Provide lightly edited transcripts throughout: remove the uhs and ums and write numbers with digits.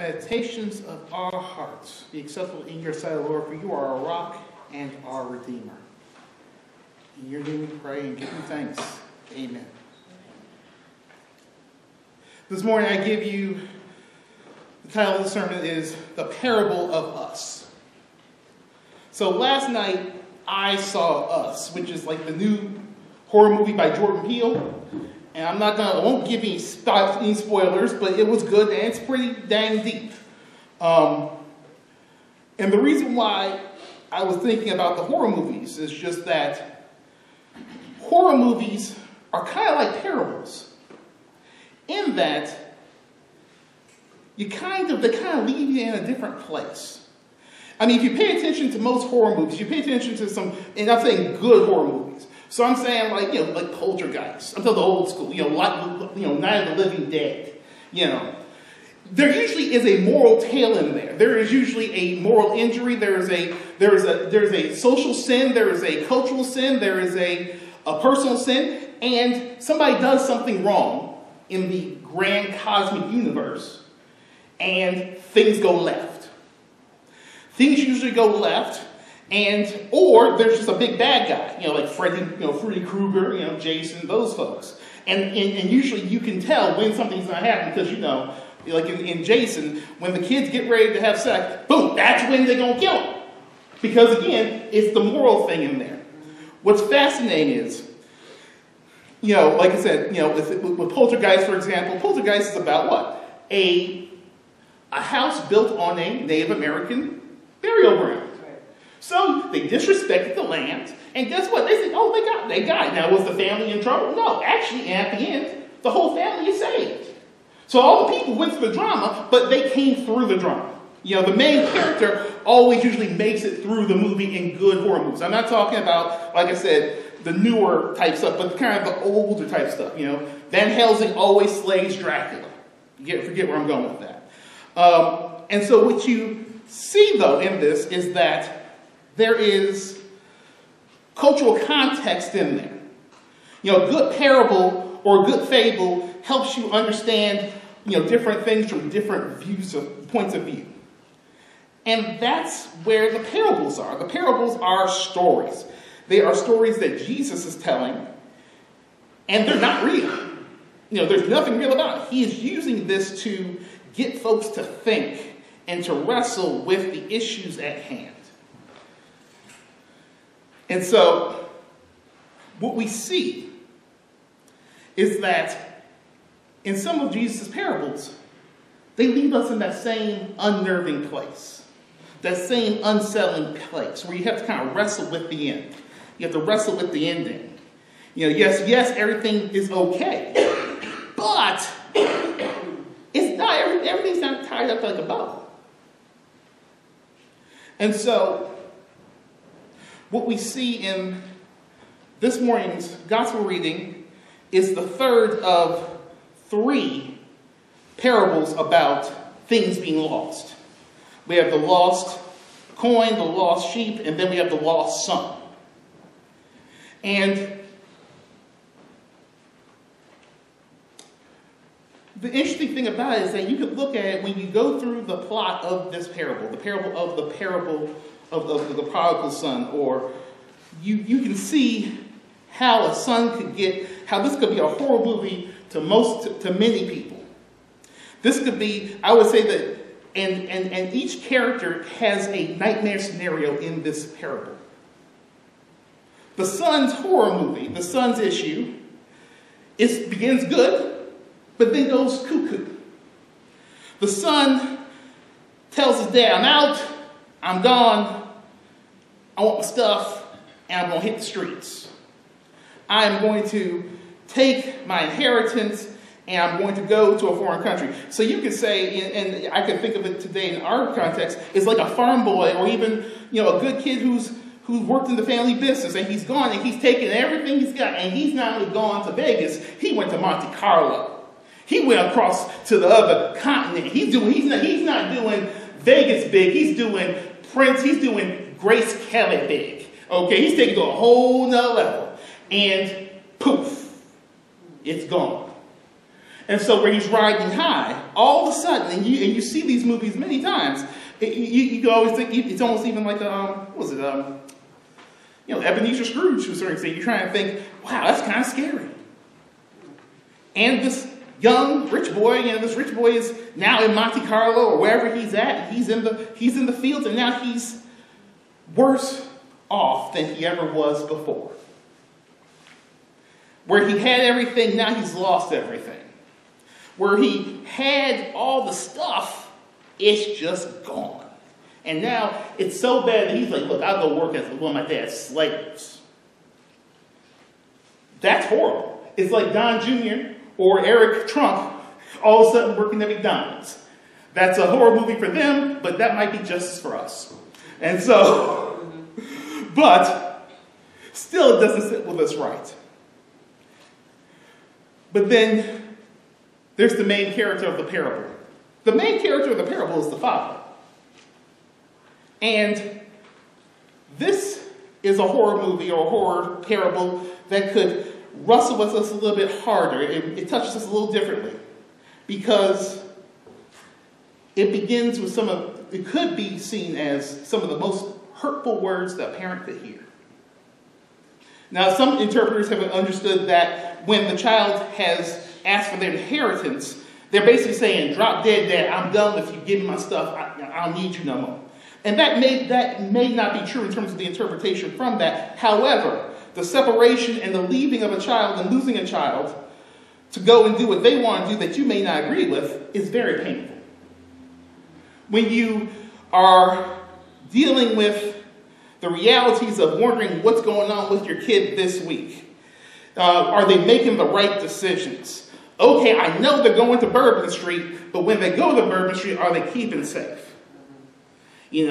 meditations of our hearts be acceptable in your sight, Lord, for you are our rock and our Redeemer. In your name we pray and give you thanks. Amen. This morning I give you, the title of the sermon is The Parable of Us. So last night I saw Us, which is like the new horror movie by Jordan Peele. And I won't give any spoilers, but it was good and it's pretty dang deep. And the reason why I was thinking about the horror movies is just that horror movies are kind of like parables. In that, they kind of leave you in a different place. I mean, if you pay attention to most horror movies, you pay attention to some, and I'm saying good horror movies. So I'm saying like Poltergeist. I'm talking the old school, Night of the Living Dead. There usually is a moral tale in there. There is usually a moral injury. There is a social sin. There is a cultural sin. There is a personal sin, and somebody does something wrong in the grand cosmic universe, and things go left. Things usually go left. Or there's just a big bad guy, like Freddy Krueger, Jason, those folks. And usually you can tell when something's going to happen because, like in Jason, when the kids get ready to have sex, boom, that's when they're going to kill him. Because again, it's the moral thing in there. What's fascinating is, like I said, with Poltergeist, for example, Poltergeist is about what? A house built on a Native American burial ground. So they disrespected the land, and guess what? They said, oh, they got it. Now, was the family in trouble? No, actually, at the end, the whole family is saved. So all the people went through the drama, but they came through the drama. The main character always usually makes it through the movie in good horror movies. I'm not talking about, like I said, the newer type stuff, but kind of the older type stuff. Van Helsing always slays Dracula. Forget where I'm going with that. And so what you see, though, in this is that there is cultural context in there. A good parable or a good fable helps you understand, different things from different points of view. And that's where the parables are. The parables are stories. They are stories that Jesus is telling, and they're not real. There's nothing real about it. He is using this to get folks to think and to wrestle with the issues at hand. And so, what we see is that in some of Jesus' parables, they leave us in that same unnerving place, that same unsettling place where you have to kind of wrestle with the end. You have to wrestle with the ending. Yes, everything is okay, but it's not. Everything's not tied up like a bow. And so, what we see in this morning's gospel reading is the third of 3 parables about things being lost. We have the lost coin, the lost sheep, and then we have the lost son. And the interesting thing about it is that you could look at it when you go through the plot of this parable, the parable of the prodigal son, or you can see how a son could how this could be a horror movie to many people. This could be, I would say that, and each character has a nightmare scenario in this parable. The son's horror movie, the son's issue, it begins good, but then goes cuckoo. The son tells his dad, I'm out, I'm gone, I want my stuff, and I'm going to hit the streets. I am going to take my inheritance, and I'm going to go to a foreign country. So you could say, and I could think of it today in our context, it's like a farm boy, or even a good kid who's worked in the family business, and he's gone, and he's taken everything he's got, and he's not only gone to Vegas, he went to Monte Carlo. He went across to the other continent. He's not doing Vegas big, he's doing Prince, he's doing Grace Kelly big. Okay, he's taking it to a whole nother level. And poof, it's gone. And so where he's riding high, all of a sudden, and you see these movies many times, you can always think it's almost even like Ebenezer Scrooge to a certain extent. You're trying to think, wow, that's kind of scary. And this young rich boy, this rich boy is now in Monte Carlo or wherever he's at. He's in the fields, and now he's worse off than he ever was before. Where he had everything, now he's lost everything. Where he had all the stuff, it's just gone. And now it's so bad that he's like, look, I'll go work as one of my dad's slaves. That's horrible. It's like Don Jr. or Eric Trump all of a sudden working at McDonald's. That's a horror movie for them, but that might be justice for us. And so, but still it doesn't sit with us right. But then there's the main character of the parable. The main character of the parable is the father. And this is a horror movie or a horror parable that could wrestle with us a little bit harder. It touches us a little differently. Because it begins with it could be seen as some of the most hurtful words that a parent could hear. Now, some interpreters have understood that when the child has asked for their inheritance, they're basically saying, drop dead, Dad, I'm done with you, give me my stuff, I don't need you no more. And that may not be true in terms of the interpretation from that. However, the separation and the leaving of a child and losing a child to go and do what they want to do that you may not agree with is very painful. When you are dealing with the realities of wondering what's going on with your kid this week. Are they making the right decisions? Okay, I know they're going to Bourbon Street, but when they go to Bourbon Street, are they keeping safe? When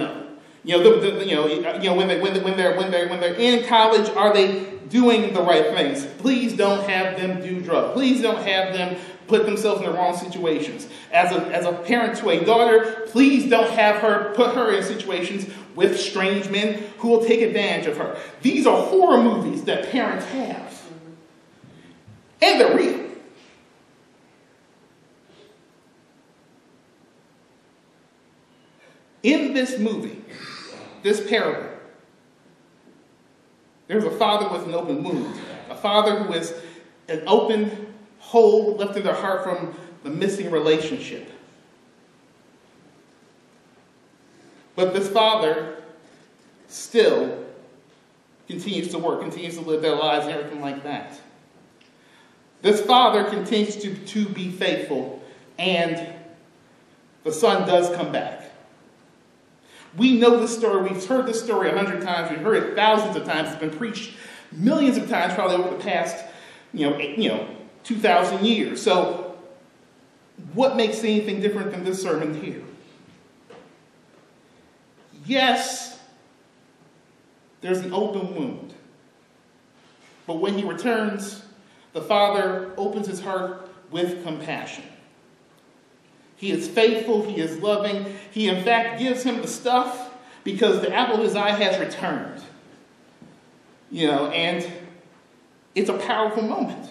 they're in college, are they doing the right things? Please don't have them do drugs. Please don't have them put themselves in the wrong situations. As a parent to a daughter, please don't have her put her in situations with strange men who will take advantage of her. These are horror movies that parents have. And they're real. In this movie, this parable, there's a father with an open wound. A father who is an open hole left in their heart from the missing relationship. But this father still continues to work, continues to live their lives and everything like that. This father continues to be faithful, and the son does come back. We know this story. We've heard this story 100 times. We've heard it thousands of times. It's been preached millions of times, probably over the past, 2,000 years. So, what makes anything different than this sermon here? Yes, there's an open wound. But when he returns, the father opens his heart with compassion. He is faithful, he is loving. He, in fact, gives him the stuff because the apple of his eye has returned. And it's a powerful moment.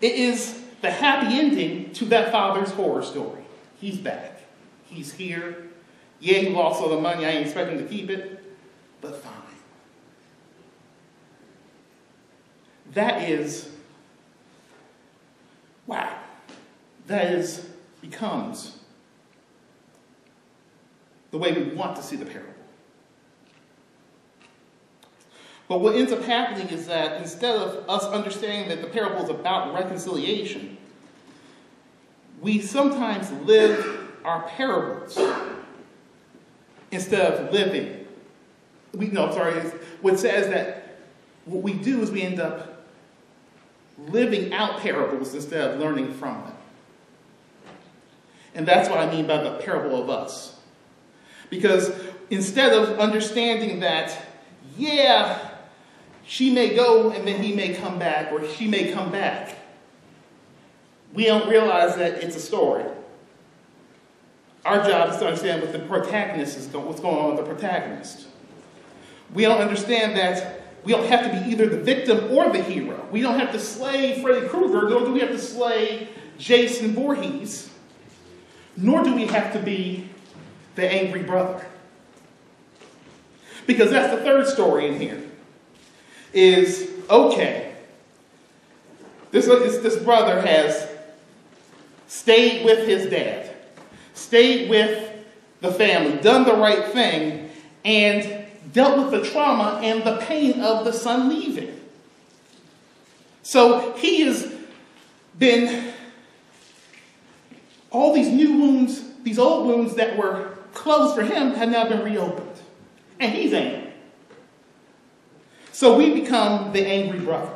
It is the happy ending to that father's horror story. He's back. He's here. Yeah, he lost all the money. I ain't expecting to keep it, but fine. That is, wow. That becomes the way we want to see the parable. But what ends up happening is that instead of us understanding that the parable is about reconciliation, we sometimes live our parables instead of living. What says that what we do is we end up living out parables instead of learning from them. And that's what I mean by the parable of us. Because instead of understanding that, yeah, she may go and then he may come back, or she may come back, we don't realize that it's a story. Our job is to understand what the protagonist is what's going on with the protagonist. We don't understand that we don't have to be either the victim or the hero. We don't have to slay Freddy Krueger, nor do we have to slay Jason Voorhees, nor do we have to be the angry brother. Because that's the third story in here. Is, okay, this brother has stayed with his dad, stayed with the family, done the right thing, and dealt with the trauma and the pain of the son leaving. So he has been, all these new wounds, these old wounds that were closed for him have now been reopened. And he's angry. So we become the angry brother.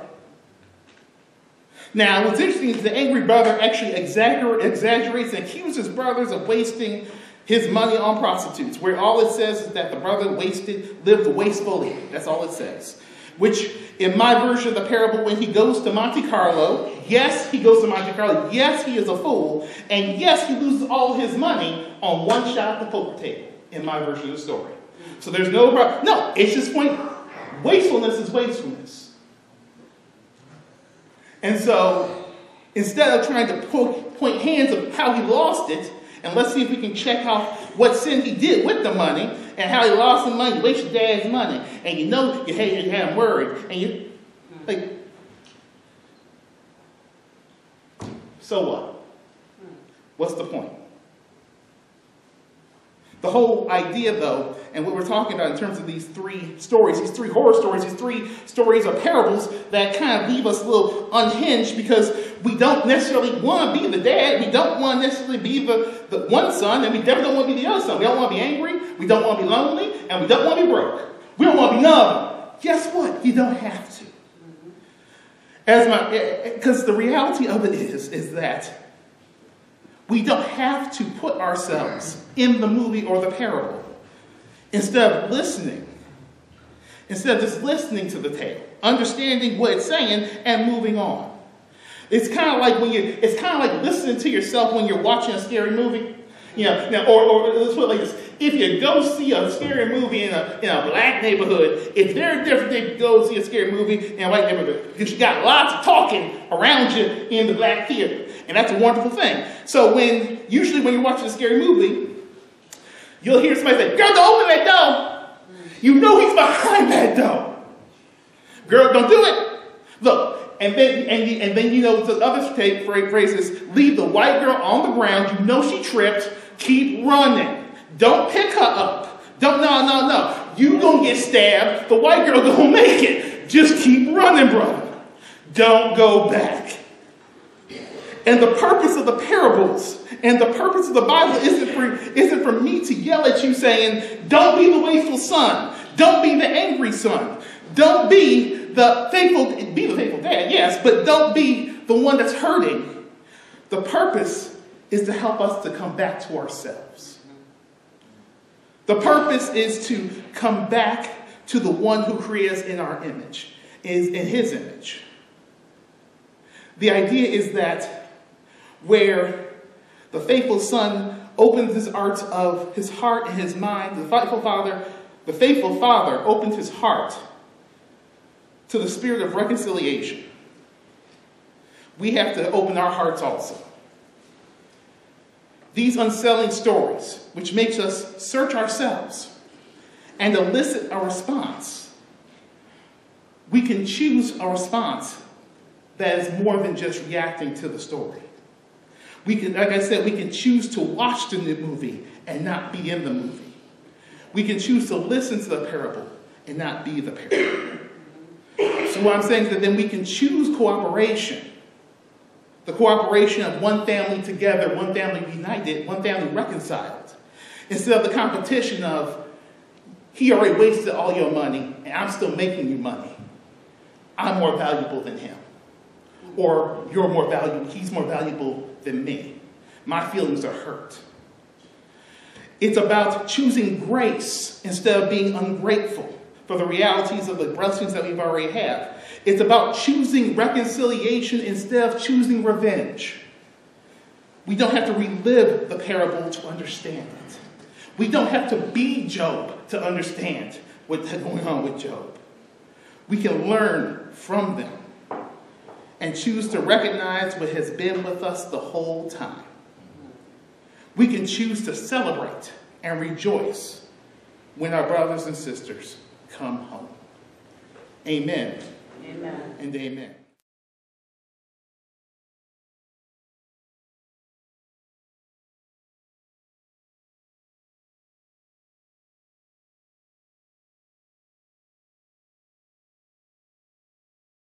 Now, what's interesting is the angry brother actually exaggerates and accuses brothers of wasting his money on prostitutes, where all it says is that the brother lived wastefully. That's all it says. Which, in my version of the parable, when he goes to Monte Carlo, yes, he goes to Monte Carlo. Yes, he is a fool. And yes, he loses all his money on one shot at the poker table, in my version of the story. So there's no problem. No, it's just point. Wastefulness is wastefulness. And so, instead of trying to point hands of how he lost it, and let's see if we can check out what sin he did with the money, and how he lost the money, wasted dad's money, and you know you had him worried, and you, like, so what? What's the point? The whole idea, though, and what we're talking about in terms of these three stories, these three horror stories, these three stories or parables that kind of leave us a little unhinged because we don't necessarily want to be the dad. We don't want to necessarily be the one son, and we definitely don't want to be the other son. We don't want to be angry. We don't want to be lonely, and we don't want to be broke. We don't want to be none of them. Guess what? You don't have to. Because the reality of it is that we don't have to put ourselves in the movie or the parable. Instead of just listening to the tale, understanding what it's saying and moving on. It's kind of like listening to yourself when you're watching a scary movie. You know, now, or let's put it like this. If you go see a scary movie in a black neighborhood, it's very different than you go see a scary movie in a white neighborhood. Because you got lots of talking around you in the black theater. And that's a wonderful thing. So usually when you're watching a scary movie, you'll hear somebody say, "Girl, don't open that door." You know he's behind that door. "Girl, don't do it." Look, and then you know the other phrase is, "Leave the white girl on the ground. You know she tripped. Keep running. Don't pick her up. No. You gonna get stabbed. The white girl gonna make it. Just keep running, brother. Don't go back." And the purpose of the parables and the purpose of the Bible isn't for me to yell at you saying, "Don't be the wasteful son. Don't be the angry son. Don't be the faithful dad, yes, but don't be the one that's hurting." The purpose is to help us to come back to ourselves. The purpose is to come back to the one who created us in our image, in his image. The idea is that where the faithful son opens his heart and his mind, the faithful father opened his heart to the spirit of reconciliation. We have to open our hearts also. These unsettling stories, which makes us search ourselves and elicit a response, we can choose a response that is more than just reacting to the story. We can choose to watch the movie and not be in the movie. We can choose to listen to the parable and not be the parable. So what I'm saying is that then we can choose cooperation. The cooperation of one family together, one family united, one family reconciled. Instead of the competition of, he already wasted all your money and I'm still making you money. I'm more valuable than him. Or he's more valuable than me. My feelings are hurt. It's about choosing grace instead of being ungrateful for the realities of the blessings that we've already had. It's about choosing reconciliation instead of choosing revenge. We don't have to relive the parable to understand it. We don't have to be Job to understand what's going on with Job. We can learn from them. and choose to recognize what has been with us the whole time. We can choose to celebrate and rejoice when our brothers and sisters come home. Amen. Amen. And amen.